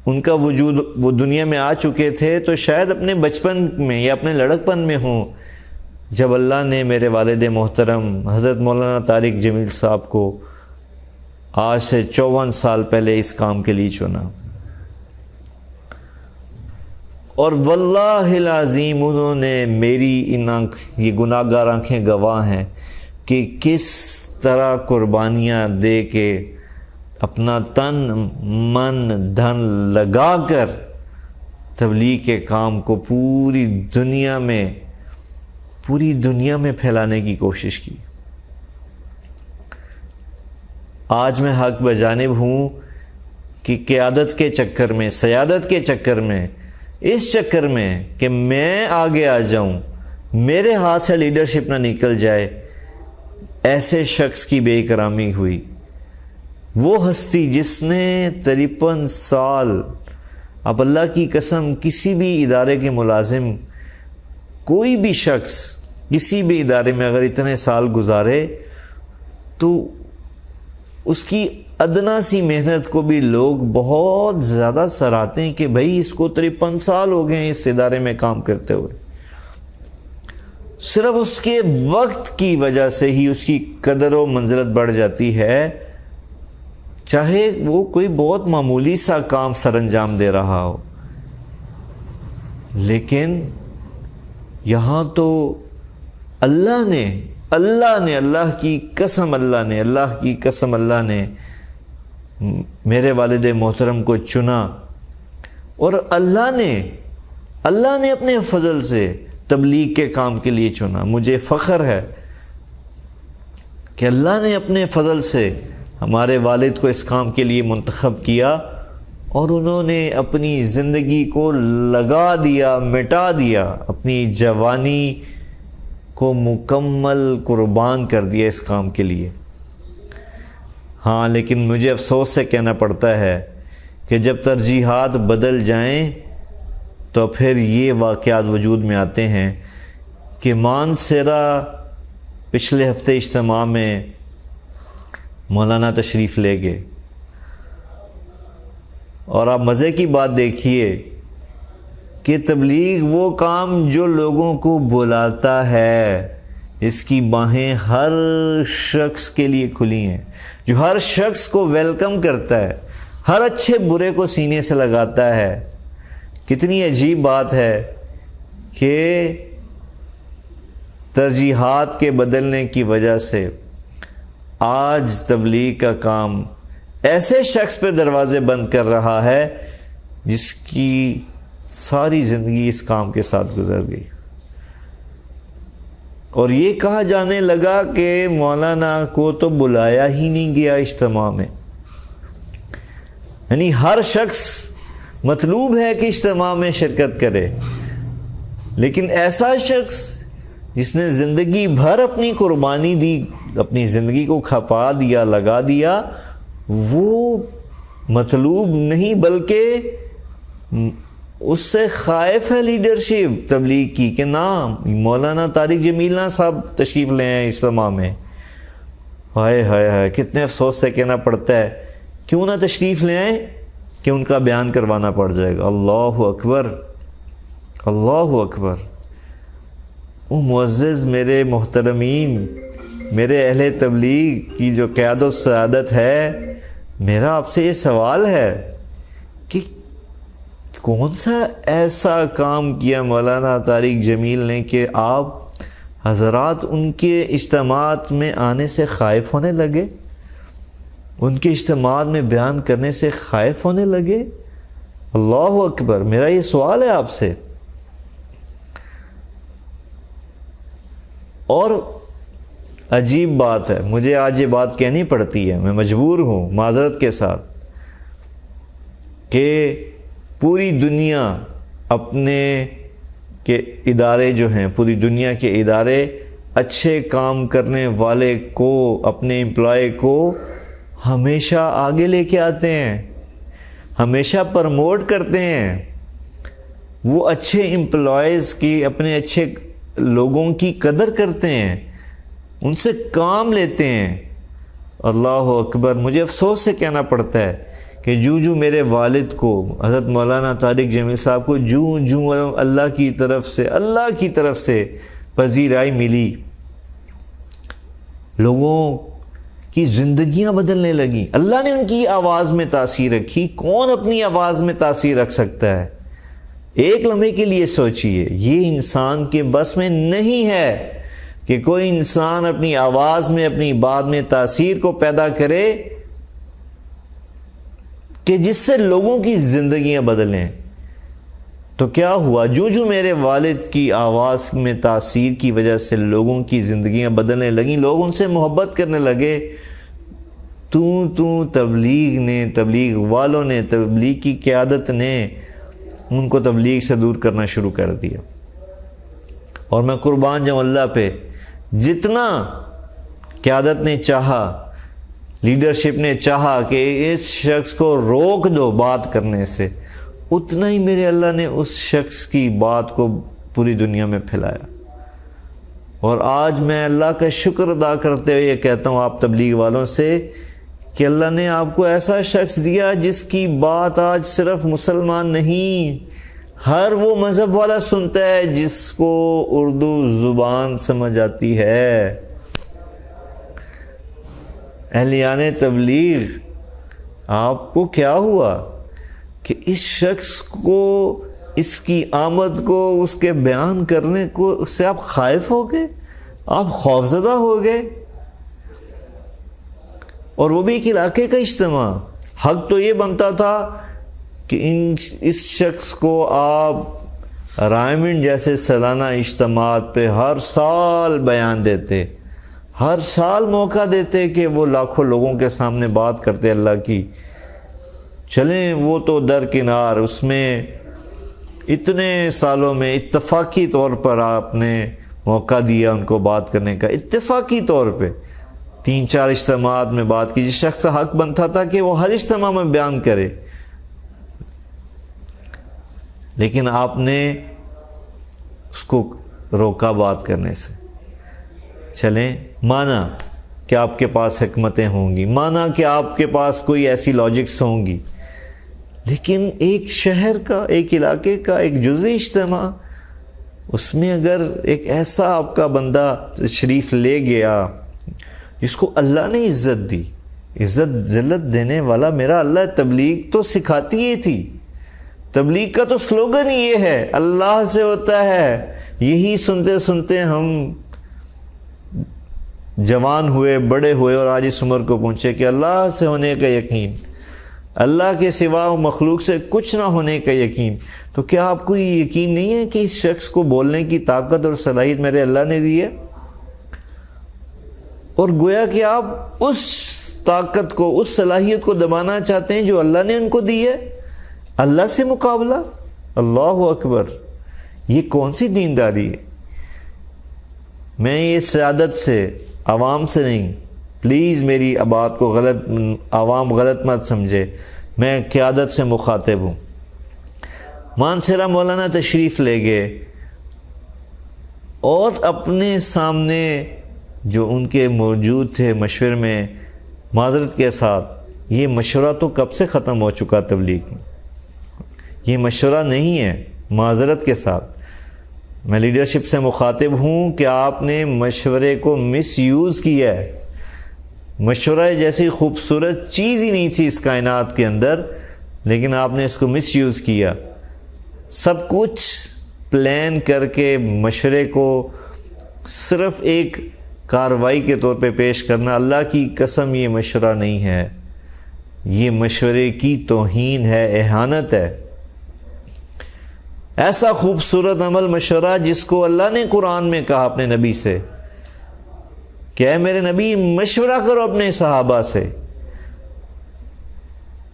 ان کا وجود وہ دنیا میں آ چکے تھے تو شاید اپنے بچپن میں یا اپنے لڑکپن میں ہوں، جب اللہ نے میرے والد محترم حضرت مولانا طارق جمیل صاحب کو آج سے 54 سال پہلے اس کام کے لیے چنا۔ اور واللہ العظیم انہوں نے میری یہ گناہ گار آنکھیں گواہ ہیں کہ کس طرح قربانیاں دے کے اپنا تن من دھن لگا کر تبلیغ کے کام کو پوری دنیا میں پھیلانے کی کوشش کی۔ آج میں حق بجانب ہوں کہ قیادت کے چکر میں، سیادت کے چکر میں، اس چکر میں کہ میں آگے آ جاؤں، میرے ہاتھ سے لیڈرشپ نہ نکل جائے، ایسے شخص کی بے اکرامی ہوئی۔ وہ ہستی جس نے 53 سال، اب اللہ کی قسم کسی بھی ادارے کے ملازم، کوئی بھی شخص کسی بھی ادارے میں اگر اتنے سال گزارے تو اس کی ادنا سی محنت کو بھی لوگ بہت زیادہ سراہتے ہیں کہ بھئی اس کو 53 سال ہو گئے ہیں اس ادارے میں کام کرتے ہوئے۔ صرف اس کے وقت کی وجہ سے ہی اس کی قدر و منزلت بڑھ جاتی ہے، چاہے وہ کوئی بہت معمولی سا کام سر انجام دے رہا ہو۔ لیکن یہاں تو اللہ کی قسم اللہ نے میرے والد محترم کو چنا، اور اللہ نے اپنے فضل سے تبلیغ کے کام کے لیے چنا۔ مجھے فخر ہے کہ اللہ نے اپنے فضل سے ہمارے والد کو اس کام کے لیے منتخب کیا، اور انہوں نے اپنی زندگی کو لگا دیا، مٹا دیا، اپنی جوانی کو مکمل قربان کر دیا اس کام کے لیے۔ ہاں، لیکن مجھے افسوس سے کہنا پڑتا ہے کہ جب ترجیحات بدل جائیں تو پھر یہ واقعات وجود میں آتے ہیں کہ مانسیرا پچھلے ہفتے اجتماع میں مولانا تشریف لے گئے، اور آپ مزے کی بات دیکھیے کہ تبلیغ وہ کام جو لوگوں کو بلاتا ہے، اس کی باہیں ہر شخص کے لیے کھلی ہیں، جو ہر شخص کو ویلکم کرتا ہے، ہر اچھے برے کو سینے سے لگاتا ہے۔ کتنی عجیب بات ہے کہ ترجیحات کے بدلنے کی وجہ سے آج تبلیغ کا کام ایسے شخص پہ دروازے بند کر رہا ہے جس کی ساری زندگی اس کام کے ساتھ گزر گئی، اور یہ کہا جانے لگا کہ مولانا کو تو بلایا ہی نہیں گیا اجتماع میں۔ یعنی ہر شخص مطلوب ہے کہ اجتماع میں شرکت کرے، لیکن ایسا شخص جس نے زندگی بھر اپنی قربانی دی، اپنی زندگی کو کھپا دیا، لگا دیا، وہ مطلوب نہیں بلکہ اس سے خائف ہے لیڈرشپ تبلیغ کی کہ نام مولانا طارق جمیل صاحب تشریف لے آئے اجتماع میں۔ ہائے ہائے ہائے، کتنے افسوس سے کہنا پڑتا ہے، کیوں نہ تشریف لے آئیں کہ ان کا بیان کروانا پڑ جائے گا۔ اللہ اکبر، اللہ اکبر۔ وہ معزز میرے محترمین، میرے اہل تبلیغ کی جو قیادت و سعادت ہے، میرا آپ سے یہ سوال ہے کہ کون سا ایسا کام کیا مولانا طارق جمیل نے کہ آپ حضرات ان کے اجتماعات میں آنے سے خائف ہونے لگے، ان کے اجتماعات میں بیان کرنے سے خائف ہونے لگے؟ اللہ اکبر، میرا یہ سوال ہے آپ سے۔ اور عجیب بات ہے، مجھے آج یہ بات کہنی پڑتی ہے، میں مجبور ہوں معذرت کے ساتھ، کہ پوری دنیا اپنے کے ادارے جو ہیں، پوری دنیا کے ادارے اچھے کام کرنے والے کو، اپنے امپلائی کو ہمیشہ آگے لے کے آتے ہیں، ہمیشہ پرموٹ کرتے ہیں، وہ اچھے امپلائیز کی، اپنے اچھے لوگوں کی قدر کرتے ہیں، ان سے کام لیتے ہیں۔ اللہ اکبر، مجھے افسوس سے کہنا پڑتا ہے کہ جو میرے والد کو، حضرت مولانا طارق جمیل صاحب کو جو اللہ کی طرف سے پذیرائی ملی، لوگوں کی زندگیاں بدلنے لگیں، اللہ نے ان کی آواز میں تاثیر رکھی۔ کون اپنی آواز میں تاثیر رکھ سکتا ہے؟ ایک لمحے کے لیے سوچئے، یہ انسان کے بس میں نہیں ہے کہ کوئی انسان اپنی آواز میں، اپنی بات میں تاثیر کو پیدا کرے کہ جس سے لوگوں کی زندگیاں بدلیں۔ تو کیا ہوا؟ جو میرے والد کی آواز میں تاثیر کی وجہ سے لوگوں کی زندگیاں بدلنے لگیں، لوگ ان سے محبت کرنے لگے، تبلیغ والوں نے، تبلیغ کی قیادت نے ان کو تبلیغ سے دور کرنا شروع کر دیا۔ اور میں قربان جاؤں اللہ پہ، جتنا قیادت نے چاہا، لیڈرشپ نے چاہا کہ اس شخص کو روک دو بات کرنے سے، اتنا ہی میرے اللہ نے اس شخص کی بات کو پوری دنیا میں پھیلایا۔ اور آج میں اللہ کا شکر ادا کرتے ہوئے یہ کہتا ہوں آپ تبلیغ والوں سے کہ اللہ نے آپ کو ایسا شخص دیا جس کی بات آج صرف مسلمان نہیں، ہر وہ مذہب والا سنتا ہے جس کو اردو زبان سمجھ آتی ہے۔ اہلیان تبلیغ، آپ کو کیا ہوا کہ اس شخص کو، اس کی آمد کو، اس کے بیان کرنے کو، اس سے آپ خائف ہو گئے، آپ خوفزدہ ہو گئے؟ اور وہ بھی ایک علاقے کا اجتماع۔ حق تو یہ بنتا تھا کہ اس شخص کو آپ رائمنڈ جیسے سالانہ اجتماعات پہ ہر سال بیان دیتے، ہر سال موقع دیتے کہ وہ لاکھوں لوگوں کے سامنے بات کرتے اللہ کی۔ چلیں وہ تو درکنار، اس میں اتنے سالوں میں اتفاقی طور پر آپ نے موقع دیا ان کو بات کرنے کا، اتفاقی طور پہ 3-4 اجتماعات میں بات کی، جس شخص کا حق بنتا تھا کہ وہ ہر اجتماع میں بیان کرے، لیکن آپ نے اس کو روکا بات کرنے سے۔ چلیں، مانا کہ آپ کے پاس حکمتیں ہوں گی، مانا کہ آپ کے پاس کوئی ایسی لاجکس ہوں گی، لیکن ایک شہر کا، ایک علاقے کا ایک جزوی اجتماع، اس میں اگر ایک ایسا آپ کا بندہ تشریف لے گیا جس کو اللہ نے عزت دی، عزت ذلت دینے والا میرا اللہ، تبلیغ تو سکھاتی ہی تھی، تبلیغ کا تو سلوگن یہ ہے، اللہ سے ہوتا ہے۔ یہی سنتے سنتے ہم جوان ہوئے، بڑے ہوئے، اور آج اس عمر کو پہنچے کہ اللہ سے ہونے کا یقین، اللہ کے سوا مخلوق سے کچھ نہ ہونے کا یقین۔ تو کیا آپ کو یہ یقین نہیں ہے کہ اس شخص کو بولنے کی طاقت اور صلاحیت میرے اللہ نے دی ہے؟ اور گویا کہ آپ اس طاقت کو، اس صلاحیت کو دبانا چاہتے ہیں جو اللہ نے ان کو دی ہے، اللہ سے مقابلہ۔ اللہ اکبر، یہ کون سی دینداری ہے؟ میں یہ سیادت سے، عوام سے نہیں، پلیز میری بات کو عوام غلط مت سمجھے، میں قیادت سے مخاطب ہوں۔ مانسہرہ مولانا تشریف لے گئے اور اپنے سامنے جو ان کے موجود تھے مشورے میں، معذرت کے ساتھ، یہ مشورہ تو کب سے ختم ہو چکا تبلیغ میں، یہ مشورہ نہیں ہے، معذرت کے ساتھ میں لیڈرشپ سے مخاطب ہوں کہ آپ نے مشورے کو مس یوز کیا ہے۔ مشورہ جیسی خوبصورت چیز ہی نہیں تھی اس کائنات کے اندر، لیکن آپ نے اس کو مس یوز کیا۔ سب کچھ پلان کر کے مشورے کو صرف ایک کارروائی کے طور پہ پیش کرنا، اللہ کی قسم یہ مشورہ نہیں ہے، یہ مشورے کی توہین ہے، اہانت ہے۔ ایسا خوبصورت عمل مشورہ جس کو اللہ نے قرآن میں کہا اپنے نبی سے کہ اے میرے نبی مشورہ کرو اپنے صحابہ سے،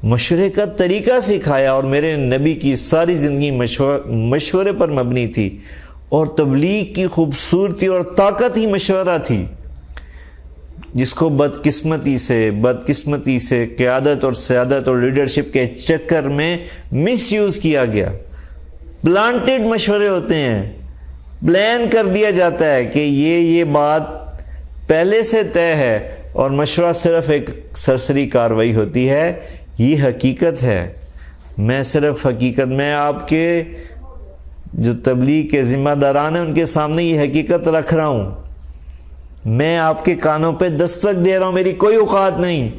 مشورے کا طریقہ سکھایا، اور میرے نبی کی ساری زندگی مشورے پر مبنی تھی، اور تبلیغ کی خوبصورتی اور طاقت ہی مشورہ تھی، جس کو بدقسمتی سے قیادت اور سیادت اور لیڈرشپ کے چکر میں مس یوز کیا گیا۔ پلانٹڈ مشورے ہوتے ہیں، پلان کر دیا جاتا ہے کہ یہ بات پہلے سے طے ہے، اور مشورہ صرف ایک سرسری کارروائی ہوتی ہے۔ یہ حقیقت ہے، میں آپ کے جو تبلیغ کے ذمہ داران ہیں ان کے سامنے یہ حقیقت رکھ رہا ہوں، میں آپ کے کانوں پہ دستک دے رہا ہوں، میری کوئی اوقات نہیں،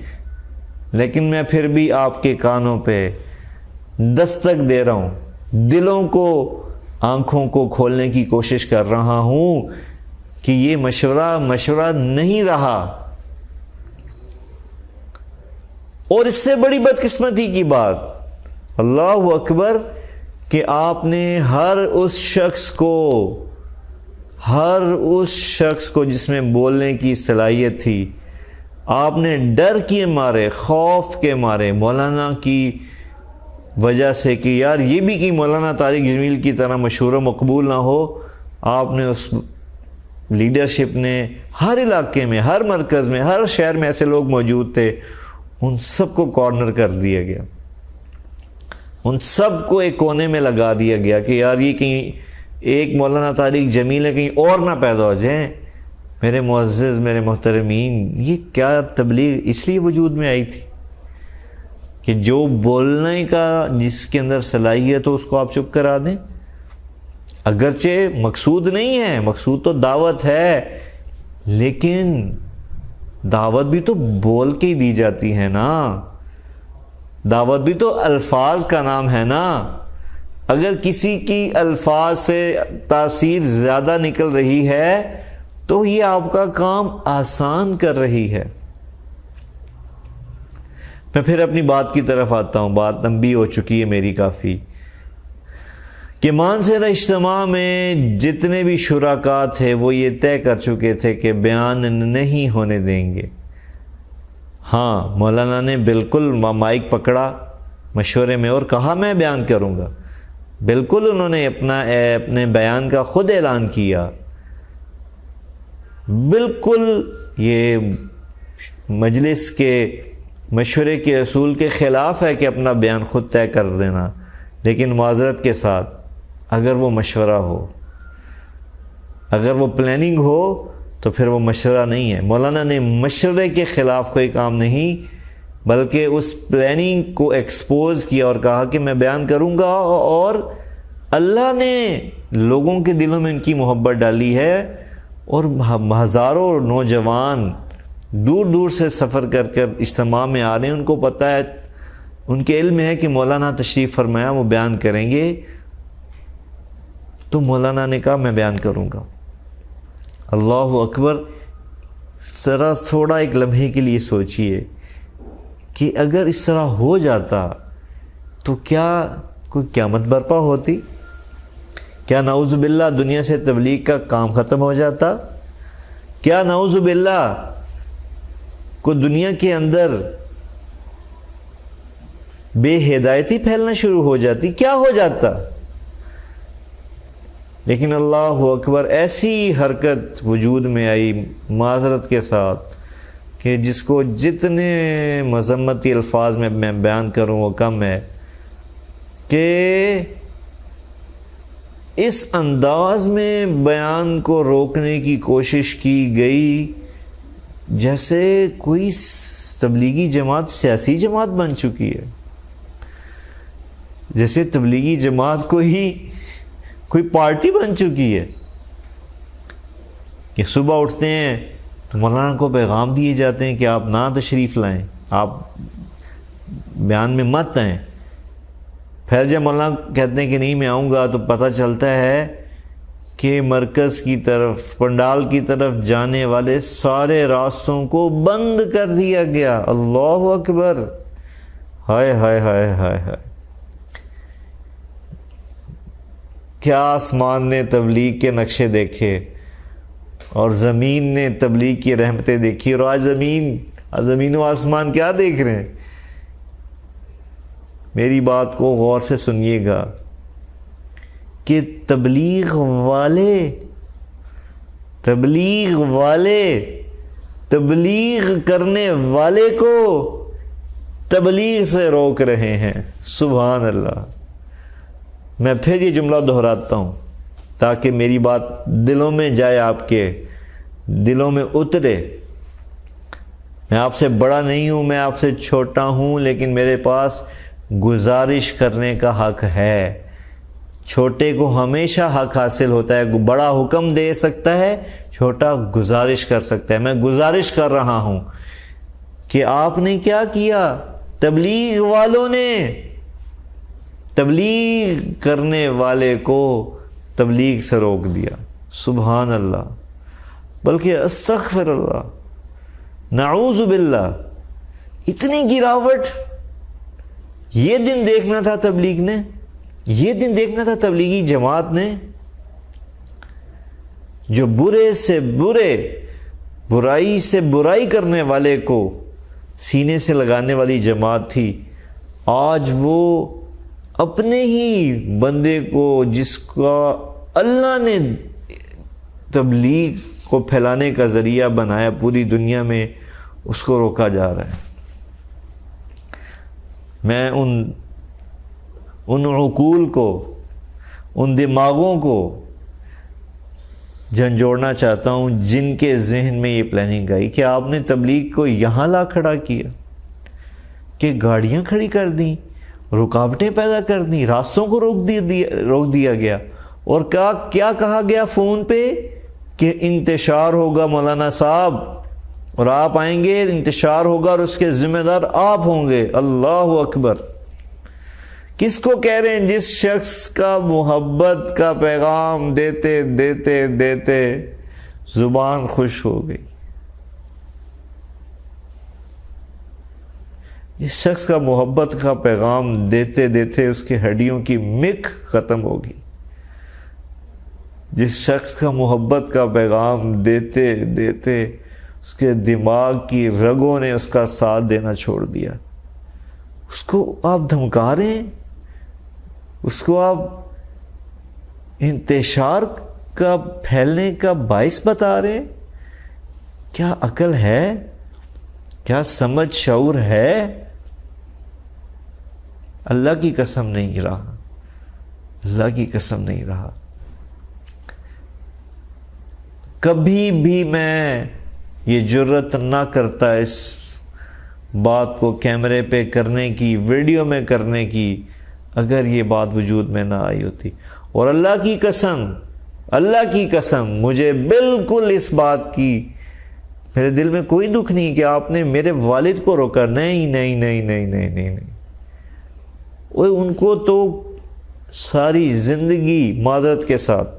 لیکن میں پھر بھی آپ کے کانوں پہ دستک دے رہا ہوں، دلوں کو، آنکھوں کو کھولنے کی کوشش کر رہا ہوں کہ یہ مشورہ نہیں رہا۔ اور اس سے بڑی بدقسمتی کی بات، اللہ اکبر، کہ آپ نے ہر اس شخص کو جس میں بولنے کی صلاحیت تھی، آپ نے ڈر کے مارے، خوف کے مارے، مولانا کی وجہ سے کہ یار یہ بھی کہ مولانا طارق جمیل کی طرح مشہور و مقبول نہ ہو، آپ نے اس لیڈرشپ نے ہر علاقے میں، ہر مرکز میں، ہر شہر میں ایسے لوگ موجود تھے، ان سب کو کارنر کر دیا گیا، ان سب کو ایک کونے میں لگا دیا گیا کہ یار یہ کہیں ایک مولانا طارق جمیل ہے، کہیں اور نہ پیدا ہو جائیں۔ میرے معزز، میرے محترمین، یہ کیا تبلیغ اس لیے وجود میں آئی تھی کہ جو بولنے کا جس کے اندر صلاحیت ہو اس کو آپ چپ کرا دیں؟ اگرچہ مقصود نہیں ہے، مقصود تو دعوت ہے، لیکن دعوت بھی تو بول کے ہی دی جاتی ہے نا، دعوت بھی تو الفاظ کا نام ہے نا۔ اگر کسی کی الفاظ سے تاثیر زیادہ نکل رہی ہے تو یہ آپ کا کام آسان کر رہی ہے۔ میں پھر اپنی بات کی طرف آتا ہوں، بات لمبی ہو چکی ہے میری کافی، کہ مانسہرہ اجتماع میں جتنے بھی شرکاء تھے وہ یہ طے کر چکے تھے کہ بیان نہیں ہونے دیں گے۔ ہاں، مولانا نے بالکل مائک پکڑا مشورے میں اور کہا میں بیان کروں گا، بالکل انہوں نے اپنے بیان کا خود اعلان کیا، بالکل یہ مجلس کے مشورے کے اصول کے خلاف ہے کہ اپنا بیان خود طے کر دینا، لیکن معذرت کے ساتھ اگر وہ مشورہ ہو، اگر وہ پلاننگ ہو تو پھر وہ مشورہ نہیں ہے۔ مولانا نے مشورے کے خلاف کوئی کام نہیں بلکہ اس پلاننگ کو ایکسپوز کیا اور کہا کہ میں بیان کروں گا، اور اللہ نے لوگوں کے دلوں میں ان کی محبت ڈالی ہے، اور ہزاروں نوجوان دور دور سے سفر کر کر اجتماع میں آ رہے ہیں، ان کو پتہ ہے، ان کے علم ہے کہ مولانا تشریف فرمایا وہ بیان کریں گے، تو مولانا نے کہا میں بیان کروں گا۔ اللہ اکبر، ذرا تھوڑا ایک لمحے کے لیے سوچئے کہ اگر اس طرح ہو جاتا تو کیا کوئی قیامت برپا ہوتی؟ کیا نعوذ باللہ دنیا سے تبلیغ کا کام ختم ہو جاتا؟ کیا نعوذ باللہ کو دنیا کے اندر بے ہدایتی پھیلنا شروع ہو جاتی؟ کیا ہو جاتا؟ لیکن اللہ اکبر، ایسی حرکت وجود میں آئی معذرت کے ساتھ کہ جس کو جتنے مذمتی الفاظ میں بیان کروں وہ کم ہے، کہ اس انداز میں بیان کو روکنے کی کوشش کی گئی جیسے کوئی تبلیغی جماعت سیاسی جماعت بن چکی ہے، جیسے تبلیغی جماعت کو ہی کوئی پارٹی بن چکی ہے، کہ صبح اٹھتے ہیں تو مولانا کو پیغام دیے جاتے ہیں کہ آپ نہ تشریف لائیں، آپ بیان میں مت آئیں، پھر جب مولانا کہتے ہیں کہ نہیں میں آؤں گا تو پتہ چلتا ہے کہ مرکز کی طرف، پنڈال کی طرف جانے والے سارے راستوں کو بند کر دیا گیا۔ اللہ اکبر، ہائے ہائے ہائے ہائے ہائے، کیا آسمان نے تبلیغ کے نقشے دیکھے اور زمین نے تبلیغ کی رحمتیں دیکھی، اور آج زمین و آسمان کیا دیکھ رہے ہیں؟ میری بات کو غور سے سنیے گا کہ تبلیغ کرنے والے کو تبلیغ سے روک رہے ہیں۔ سبحان اللہ۔ میں پھر یہ جملہ دہراتا ہوں تاکہ میری بات دلوں میں جائے، آپ کے دلوں میں اترے۔ میں آپ سے بڑا نہیں ہوں، میں آپ سے چھوٹا ہوں، لیکن میرے پاس گزارش کرنے کا حق ہے۔ چھوٹے کو ہمیشہ حق حاصل ہوتا ہے۔ بڑا حکم دے سکتا ہے، چھوٹا گزارش کر سکتا ہے۔ میں گزارش کر رہا ہوں کہ آپ نے کیا کیا؟ تبلیغ والوں نے تبلیغ کرنے والے کو تبلیغ سے روک دیا۔ سبحان اللہ، بلکہ استغفر اللہ، نعوذ باللہ۔ اتنی گراوٹ یہ دن دیکھنا تھا تبلیغ نے، یہ دن دیکھنا تھا تبلیغی جماعت نے، جو برے سے برے، برائی سے برائی کرنے والے کو سینے سے لگانے والی جماعت تھی۔ آج وہ اپنے ہی بندے کو، جس کا اللہ نے تبلیغ کو پھیلانے کا ذریعہ بنایا پوری دنیا میں، اس کو روکا جا رہا ہے۔ میں ان عقول کو، ان دماغوں کو جھنجھوڑنا چاہتا ہوں جن کے ذہن میں یہ پلاننگ آئی کہ آپ نے تبلیغ کو یہاں لا کھڑا کیا، کہ گاڑیاں کھڑی کر دیں، رکاوٹیں پیدا کر دیں، راستوں کو روک دیا گیا، اور کیا کہا گیا فون پہ کہ انتشار ہوگا مولانا صاحب، اور آپ آئیں گے، انتشار ہوگا، اور اس کے ذمہ دار آپ ہوں گے۔ اللہ اکبر۔ کس کو کہہ رہے ہیں؟ جس شخص کا محبت کا پیغام دیتے دیتے دیتے زبان خوش ہو گئی، جس شخص کا محبت کا پیغام دیتے دیتے اس کی ہڈیوں کی مک ختم ہوگی، جس شخص کا محبت کا پیغام دیتے دیتے اس کے دماغ کی رگوں نے اس کا ساتھ دینا چھوڑ دیا، اس کو آپ دھمکا رہے ہیں، اس کو آپ انتشار کا پھیلنے کا باعث بتا رہے ہیں۔ کیا عقل ہے؟ کیا سمجھ شعور ہے؟ اللہ کی قسم نہیں رہا، اللہ کی قسم نہیں رہا۔ کبھی بھی میں یہ جرت نہ کرتا اس بات کو کیمرے پہ کرنے کی، ویڈیو میں کرنے کی، اگر یہ بات وجود میں نہ آئی ہوتی۔ اور اللہ کی قسم مجھے بالکل اس بات کی، میرے دل میں کوئی دکھ نہیں کہ آپ نے میرے والد کو روکا۔ نہیں نہیں نہیں نہیں نہیں نہیں نہیں، ان کو تو ساری زندگی معذرت کے ساتھ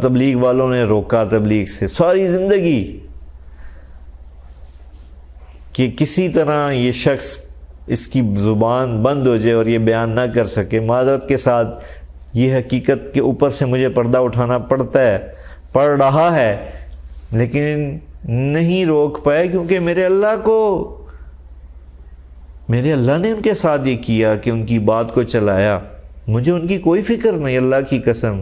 تبلیغ والوں نے روکا، تبلیغ سے ساری زندگی، کہ کسی طرح یہ شخص، اس کی زبان بند ہو جائے اور یہ بیان نہ کر سکے۔ معذرت کے ساتھ یہ حقیقت کے اوپر سے مجھے پردہ اٹھانا پڑ رہا ہے، لیکن نہیں روک پائے، کیونکہ میرے اللہ نے ان کے ساتھ یہ کیا کہ ان کی بات کو چلایا۔ مجھے ان کی کوئی فکر نہیں، اللہ کی قسم۔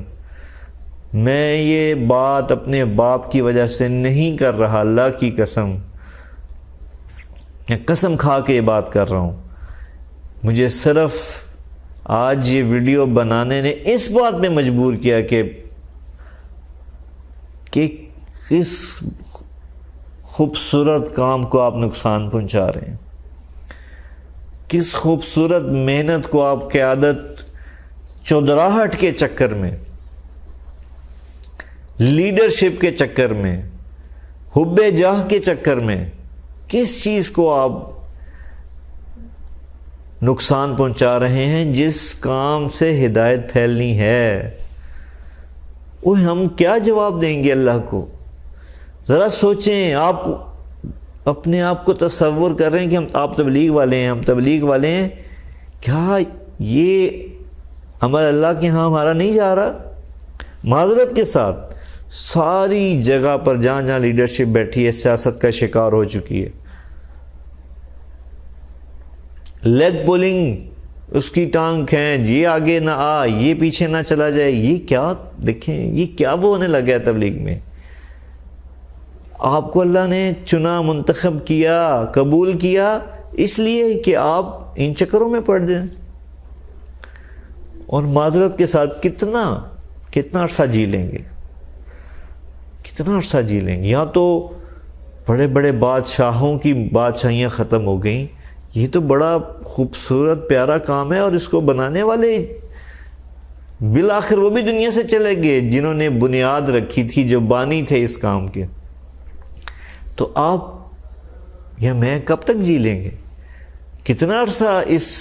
میں یہ بات اپنے باپ کی وجہ سے نہیں کر رہا، اللہ کی قسم، میں قسم کھا کے یہ بات کر رہا ہوں۔ مجھے صرف آج یہ ویڈیو بنانے نے اس بات میں مجبور کیا کہ کس خوبصورت کام کو آپ نقصان پہنچا رہے ہیں، کس خوبصورت محنت کو آپ قیادت چودراہٹ کے چکر میں، لیڈرشپ کے چکر میں، حب جاہ کے چکر میں، کس چیز کو آپ نقصان پہنچا رہے ہیں، جس کام سے ہدایت پھیلنی ہے۔ ہم کیا جواب دیں گے اللہ کو؟ ذرا سوچیں، آپ اپنے آپ کو تصور کر رہے ہیں کہ آپ تبلیغ والے ہیں، ہم تبلیغ والے ہیں، کیا یہ عمل اللہ کے ہاں ہمارا نہیں جا رہا؟ معذرت کے ساتھ ساری جگہ پر جہاں جہاں لیڈرشپ بیٹھی ہے سیاست کا شکار ہو چکی ہے. لیگ پولنگ اس کی ٹانگ کھینچ، یہ آگے نہ آ، یہ پیچھے نہ چلا جائے. یہ کیا دیکھیں، یہ کیا وہ ہونے لگا ہے تبلیغ میں. آپ کو اللہ نے چنا، منتخب کیا، قبول کیا اس لیے کہ آپ ان چکروں میں پڑ جائیں. اور معذرت کے ساتھ کتنا عرصہ جی لیں گے، کتنا عرصہ جی لیں گے. یہاں تو بڑے بڑے بادشاہوں کی بادشاہیاں ختم ہو گئیں. یہ تو بڑا خوبصورت پیارا کام ہے، اور اس کو بنانے والے بالآخر وہ بھی دنیا سے چلے گئے جنہوں نے بنیاد رکھی تھی، جو بانی تھے اس کام کے. تو آپ یا میں کب تک جی لیں گے؟ کتنا عرصہ اس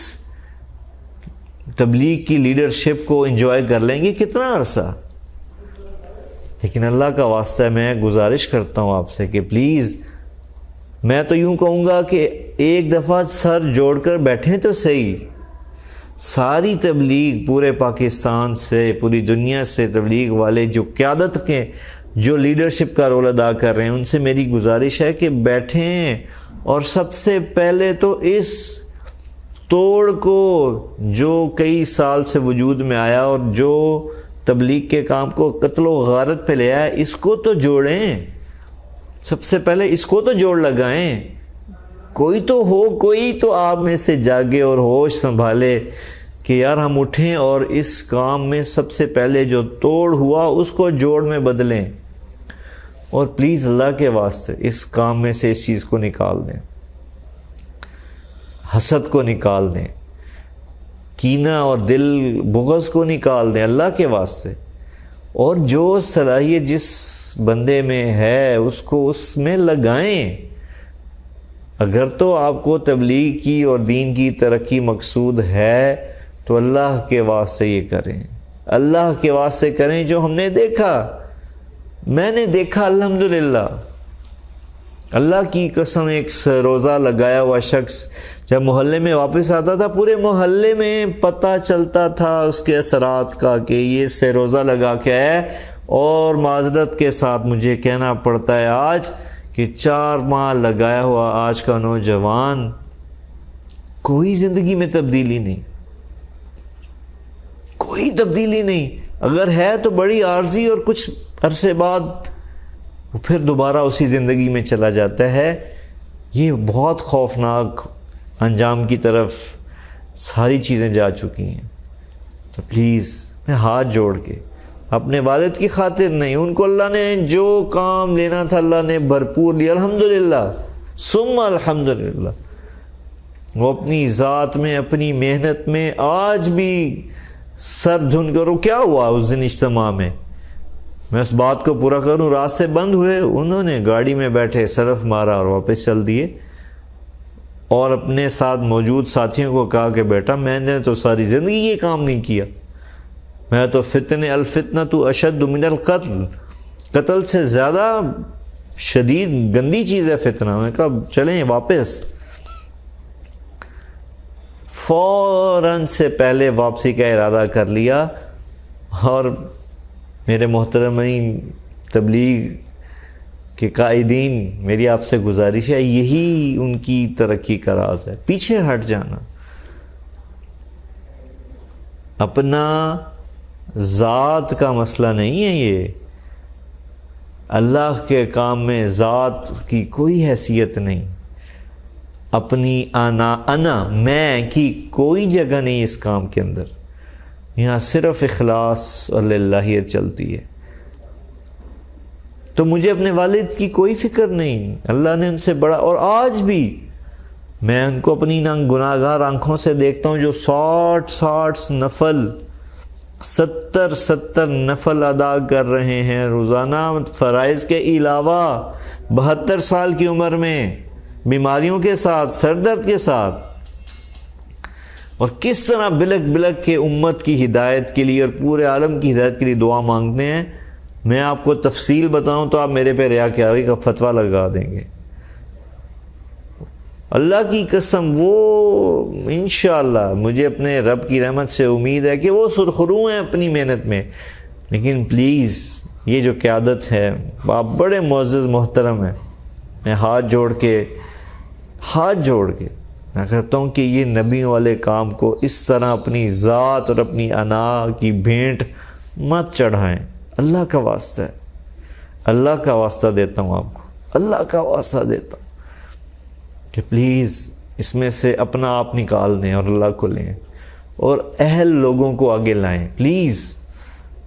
تبلیغ کی لیڈرشپ کو انجوائے کر لیں گے؟ کتنا عرصہ؟ لیکن اللہ کا واسطہ ہے، میں گزارش کرتا ہوں آپ سے کہ پلیز، میں تو یوں کہوں گا کہ ایک دفعہ سر جوڑ کر بیٹھیں تو صحیح. ساری تبلیغ پورے پاکستان سے، پوری دنیا سے تبلیغ والے جو قیادت کے، جو لیڈرشپ کا رول ادا کر رہے ہیں، ان سے میری گزارش ہے کہ بیٹھیں اور سب سے پہلے تو اس توڑ کو جو کئی سال سے وجود میں آیا اور جو تبلیغ کے کام کو قتل و غارت پہ لے آیا، اس کو تو جوڑیں. سب سے پہلے اس کو تو جوڑ لگائیں. کوئی تو ہو، کوئی تو آپ میں سے جاگے اور ہوش سنبھالے کہ یار ہم اٹھیں اور اس کام میں سب سے پہلے جو توڑ ہوا اس کو جوڑ میں بدلیں. اور پلیز اللہ کے واسطے اس کام میں سے اس چیز کو نکال دیں، حسد کو نکال دیں، کینہ اور دل بغض کو نکال دیں اللہ کے واسطے. اور جو صلاحیت جس بندے میں ہے اس کو اس میں لگائیں. اگر تو آپ کو تبلیغ کی اور دین کی ترقی مقصود ہے تو اللہ کے واسطے یہ کریں، اللہ کے واسطے کریں. جو ہم نے دیکھا، میں نے دیکھا الحمدللہ، اللہ کی قسم، ایک روزہ لگایا ہوا شخص جب محلے میں واپس آتا تھا، پورے محلے میں پتہ چلتا تھا اس کے اثرات کا کہ یہ سے روزہ لگا کے ہے. اور معذرت کے ساتھ مجھے کہنا پڑتا ہے آج کہ 4 ماہ لگایا ہوا آج کا نوجوان، کوئی زندگی میں تبدیلی نہیں، کوئی تبدیلی نہیں. اگر ہے تو بڑی عارضی، اور کچھ عرصے بعد وہ پھر دوبارہ اسی زندگی میں چلا جاتا ہے. یہ بہت خوفناک انجام کی طرف ساری چیزیں جا چکی ہیں. تو پلیز میں ہاتھ جوڑ کے اپنے والد کی خاطر نہیں، ان کو اللہ نے جو کام لینا تھا اللہ نے بھرپور لیا الحمدللہ ثم الحمدللہ. وہ اپنی ذات میں، اپنی محنت میں آج بھی سر دھن کرو. کیا ہوا اس دن اجتماع میں؟ میں اس بات کو پورا کروں، راستے بند ہوئے، انہوں نے گاڑی میں بیٹھے صرف مارا اور واپس چل دیے. اور اپنے ساتھ موجود ساتھیوں کو کہا کہ بیٹا میں نے تو ساری زندگی یہ کام نہیں کیا، میں تو الفتنۃ اشد من القتل، قتل سے زیادہ شدید گندی چیز ہے فتنہ. میں کہا چلیں واپس. فوراً سے پہلے واپسی کا ارادہ کر لیا. اور میرے محترمین تبلیغ کے قائدین، میری آپ سے گزارش ہے، یہی ان کی ترقی کا راز ہے، پیچھے ہٹ جانا. اپنا ذات کا مسئلہ نہیں ہے یہ، اللہ کے کام میں ذات کی کوئی حیثیت نہیں. اپنی انا میں کی کوئی جگہ نہیں اس کام کے اندر. یہاں صرف اخلاص اور للہیت چلتی ہے. تو مجھے اپنے والد کی کوئی فکر نہیں، اللہ نے ان سے بڑا، اور آج بھی میں ان کو اپنی گناہگار آنکھوں سے دیکھتا ہوں جو 60 نفل 70 نفل ادا کر رہے ہیں روزانہ فرائض کے علاوہ، 72 سال کی عمر میں، بیماریوں کے ساتھ، سر درد کے ساتھ. اور کس طرح بلک بلک کے امت کی ہدایت کے لیے اور پورے عالم کی ہدایت کے لیے دعا مانگتے ہیں. میں آپ کو تفصیل بتاؤں تو آپ میرے پہ ریاکاری کا فتویٰ لگا دیں گے. اللہ کی قسم وہ انشاءاللہ مجھے اپنے رب کی رحمت سے امید ہے کہ وہ سرخرو ہیں اپنی محنت میں. لیکن پلیز یہ جو قیادت ہے آپ بڑے معزز محترم ہیں، میں ہاتھ جوڑ کے میں کہتا ہوں کہ یہ نبیوں والے کام کو اس طرح اپنی ذات اور اپنی انا کی بھینٹ مت چڑھائیں۔ اللہ کا واسطہ ہے، اللہ کا واسطہ دیتا ہوں آپ کو، اللہ کا واسطہ دیتا ہوں کہ پلیز اس میں سے اپنا آپ نکال دیں اور اللہ کو لیں، اور اہل لوگوں کو آگے لائیں۔ پلیز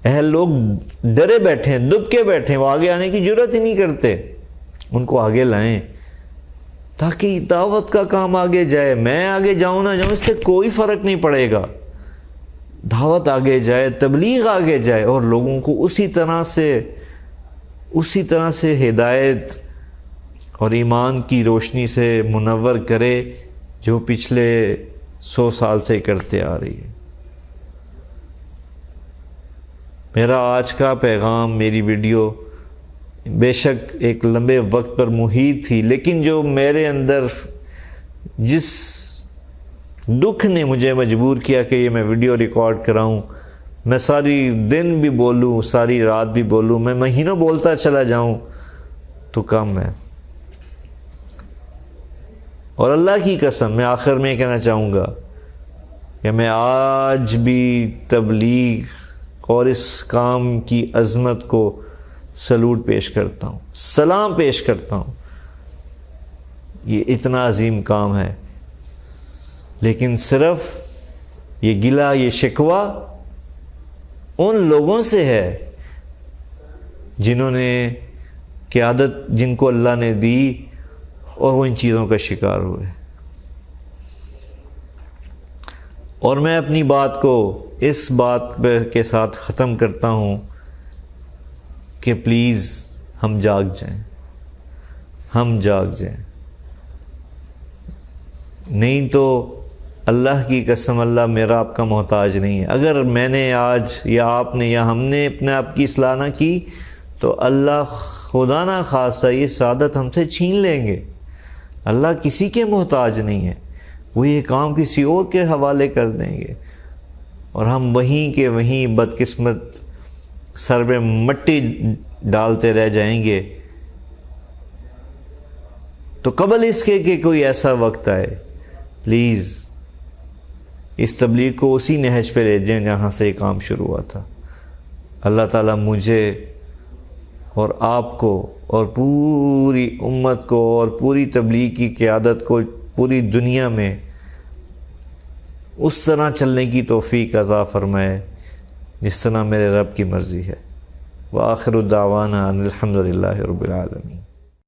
اہل لوگ ڈرے بیٹھے ہیں، دب کے بیٹھے ہیں، وہ آگے آنے کی جرات ہی نہیں کرتے، ان کو آگے لائیں تاکہ دعوت کا کام آگے جائے۔ میں آگے جاؤں نہ جاؤں اس سے کوئی فرق نہیں پڑے گا، دعوت آگے جائے، تبلیغ آگے جائے، اور لوگوں کو اسی طرح سے ہدایت اور ایمان کی روشنی سے منور کرے جو پچھلے 100 سال سے کرتے آ رہی ہے۔ میرا آج کا پیغام، میری ویڈیو بے شک ایک لمبے وقت پر محیط تھی، لیکن جو میرے اندر جس دکھ نے مجھے مجبور کیا کہ یہ میں ویڈیو ریکارڈ کراؤں، میں ساری دن بھی بولوں، ساری رات بھی بولوں، میں مہینوں بولتا چلا جاؤں تو کم ہے۔ اور اللہ کی قسم میں آخر میں کہنا چاہوں گا کہ میں آج بھی تبلیغ اور اس کام کی عظمت کو سلوٹ پیش کرتا ہوں، سلام پیش کرتا ہوں۔ یہ اتنا عظیم کام ہے، لیکن صرف یہ گلہ، یہ شکوہ ان لوگوں سے ہے جنہوں نے قیادت، جن کو اللہ نے دی اور وہ ان چیزوں کا شکار ہوئے۔ اور میں اپنی بات کو اس بات کے ساتھ ختم کرتا ہوں کہ پلیز ہم جاگ جائیں، نہیں تو اللہ کی قسم اللہ میرا آپ کا محتاج نہیں ہے۔ اگر میں نے آج یا آپ نے یا ہم نے اپنے آپ کی اصلاح نہ کی تو اللہ خدا نہ خواستہ یہ سعادت ہم سے چھین لیں گے۔ اللہ کسی کے محتاج نہیں ہے، وہ یہ کام کسی اور کے حوالے کر دیں گے، اور ہم وہیں کے وہیں بدقسمت سر میں مٹی ڈالتے رہ جائیں گے۔ تو قبل اس کے کہ کوئی ایسا وقت آئے، پلیز اس تبلیغ کو اسی نہج پہ لے جائیں جہاں سے یہ کام شروع ہوا تھا۔ اللہ تعالیٰ مجھے اور آپ کو اور پوری امت کو اور پوری تبلیغ کی قیادت کو پوری دنیا میں اس طرح چلنے کی توفیق عطا فرمائے جس طرح میرے رب کی مرضی ہے۔ وآخر دعوانا ان الحمد للہ رب العالمین۔